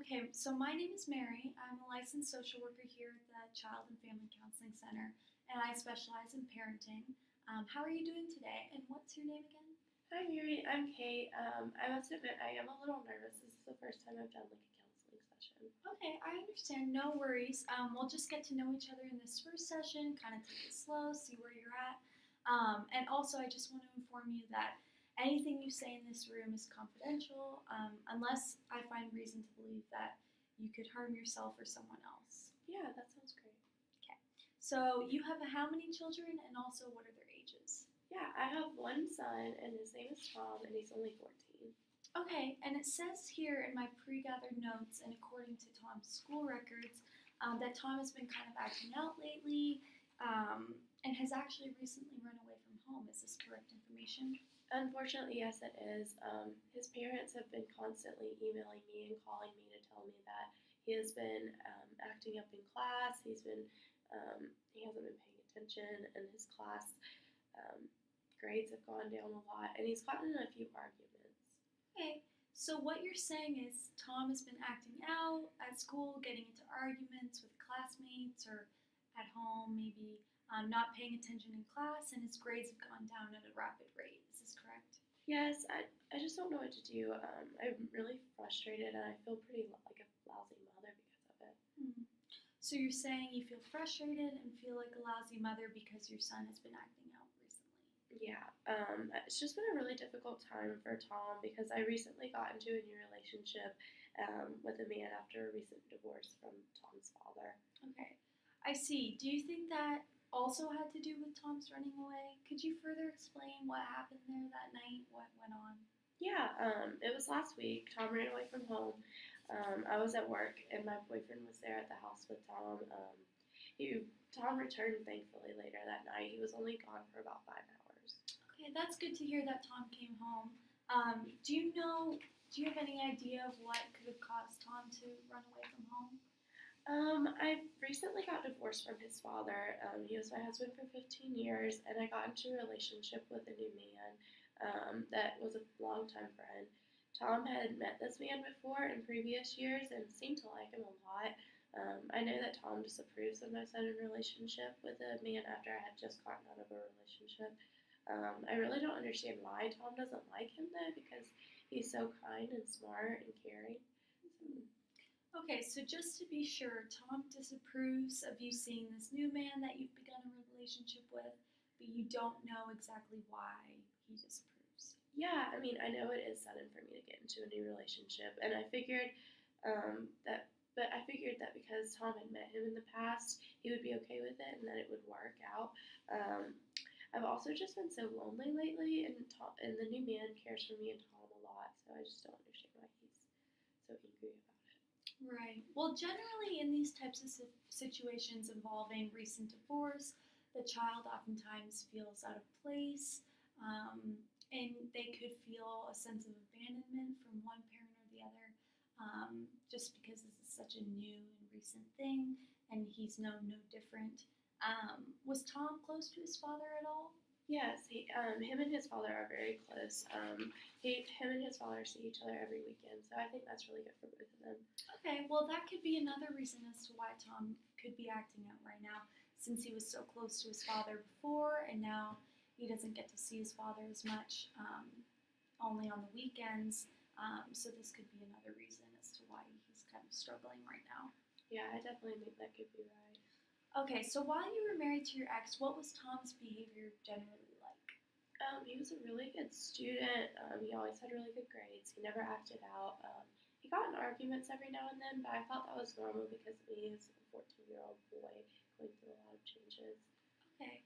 Okay, so my name is Mary. I'm a licensed social worker here at the Child and Family Counseling Center, and I specialize in parenting. How are you doing today? And what's your name again? Hi, Mary. I'm Kate. I must admit, I am a little nervous. This is the first time I've done like a counseling session. Okay, I understand. No worries. We'll just get to know each other in this first session, kind of take it slow, see where you're at. And also, I just want to inform you that anything you say in this room is confidential, unless I find reason to believe that you could harm yourself or someone else. Yeah, that sounds great. Okay. So you have how many children, and also what are their ages? Yeah, I have one son, and his name is Tom, and he's only 14. Okay, and it says here in my pre-gathered notes, and according to Tom's school records, that Tom has been kind of acting out lately, and has actually recently run away from home. Is this correct information? Unfortunately, yes, it is. His parents have been constantly emailing me and calling me to tell me that he has been acting up in class. He hasn't been paying attention in his class. Um, Grades have gone down a lot, and he's gotten in a few arguments. Okay, so what you're saying is Tom has been acting out at school, getting into arguments with classmates or at home, maybe not paying attention in class, and his grades have gone down at a rapid rate. Is this correct? Yes, I just don't know what to do. I'm really frustrated, and I feel pretty like a lousy mother because of it. Hmm. So you're saying you feel frustrated and feel like a lousy mother because your son has been acting out recently. Yeah, it's just been a really difficult time for Tom because I recently got into a new relationship with a man after a recent divorce from Tom's father. Okay, I see. Do you think that also had to do with Tom's running away? Could you further explain what happened there that night? What went on? Yeah, it was last week. Tom ran away from home. I was at work, and my boyfriend was there at the house with Tom. Tom returned thankfully later that night. He was only gone for about 5 hours. Okay, that's good to hear that Tom came home. Do you have any idea of what could have caused Tom to run away from home? I recently got divorced from his father. He was my husband for 15 years, and I got into a relationship with a new man that was a longtime friend. Tom had met this man before in previous years and seemed to like him a lot. I know that Tom disapproves of my sudden relationship with a man after I had just gotten out of a relationship. I really don't understand why Tom doesn't like him though, because he's so kind and smart and caring. So, Okay, so just to be sure, Tom disapproves of you seeing this new man that you've begun a relationship with, but you don't know exactly why he disapproves. yeah, I mean, I know it is sudden for me to get into a new relationship, and I figured that because Tom had met him in the past, he would be okay with it and that it would work out. Um, I've also just been so lonely lately, and the new man cares for me and Tom a lot, so I just don't understand why he's so angry about it. Right. Well, generally, in these types of situations involving recent divorce, the child oftentimes feels out of place, um, and they could feel a sense of abandonment from one parent or the other, just because this is such a new and recent thing, and he's known no different. Was Tom close to his father at all? Yes, him and his father are very close. Him and his father see each other every weekend, so I think that's really good for both of them. Okay, well, that could be another reason as to why Tom could be acting out right now, since he was so close to his father before, and now he doesn't get to see his father as much, only on the weekends. So this could be another reason as to why he's kind of struggling right now. Yeah, I definitely think that could be right. Okay, so while you were married to your ex, what was Tom's behavior generally like? He was a really good student. He always had really good grades. He never acted out. He got in arguments every now and then, but I thought that was normal because he is a 14-year-old boy going through a lot of changes. Okay.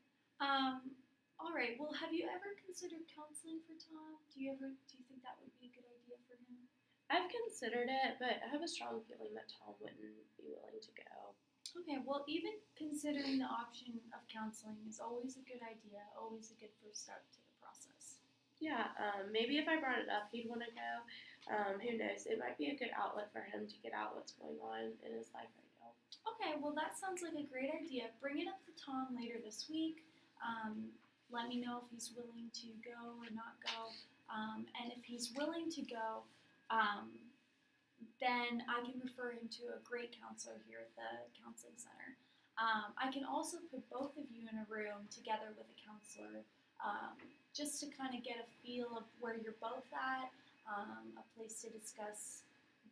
All right. Well, have you ever considered counseling for Tom? Do you think that would be a good idea for him? I've considered it, but I have a strong feeling that Tom wouldn't be willing to go. Okay, well, even considering the option of counseling is always a good idea, always a good first step to the process. Yeah, maybe if I brought it up, he'd want to go. Who knows? It might be a good outlet for him to get out what's going on in his life right now. Okay, well, that sounds like a great idea. Bring it up to Tom later this week. Let me know if he's willing to go or not go. And if he's willing to go, um, then I can refer him to a great counselor here at the counseling center. I can also put both of you in a room together with a counselor, just to kind of get a feel of where you're both at, a place to discuss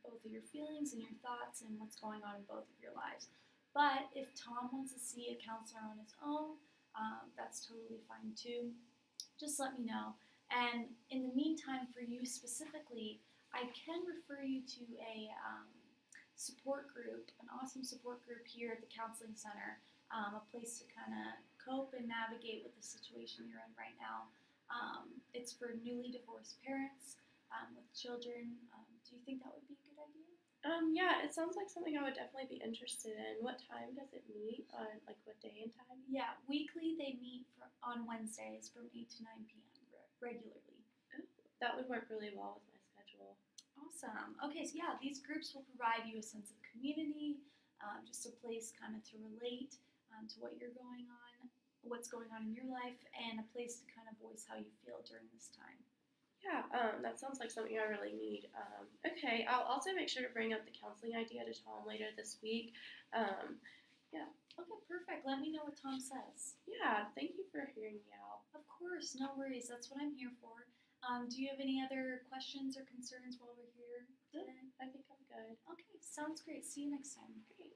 both of your feelings and your thoughts and what's going on in both of your lives. But if Tom wants to see a counselor on his own, that's totally fine too. Just let me know. And in the meantime, for you specifically, I can refer you to a support group, an awesome support group here at the counseling center, a place to kind of cope and navigate with the situation you're in right now. It's for newly divorced parents with children. Do you think that would be a good idea? Yeah, it sounds like something I would definitely be interested in. What time does it meet? Like what day and time? Yeah, weekly they meet on Wednesdays from 8 to 9 p.m. Regularly. Ooh, that would work really well with my schedule. Awesome. Okay, so yeah, these groups will provide you a sense of community, just a place kind of to relate to what you're going on, what's going on in your life, and a place to kind of voice how you feel during this time. Yeah, that sounds like something I really need. Okay, I'll also make sure to bring up the counseling idea to Tom later this week. Yeah. Okay, perfect. Let me know what Tom says. Yeah, thank you for hearing me out. Of course, no worries. That's what I'm here for. Do you have any other questions or concerns while we're here today? I think I'm good. Okay, sounds great. See you next time. Great.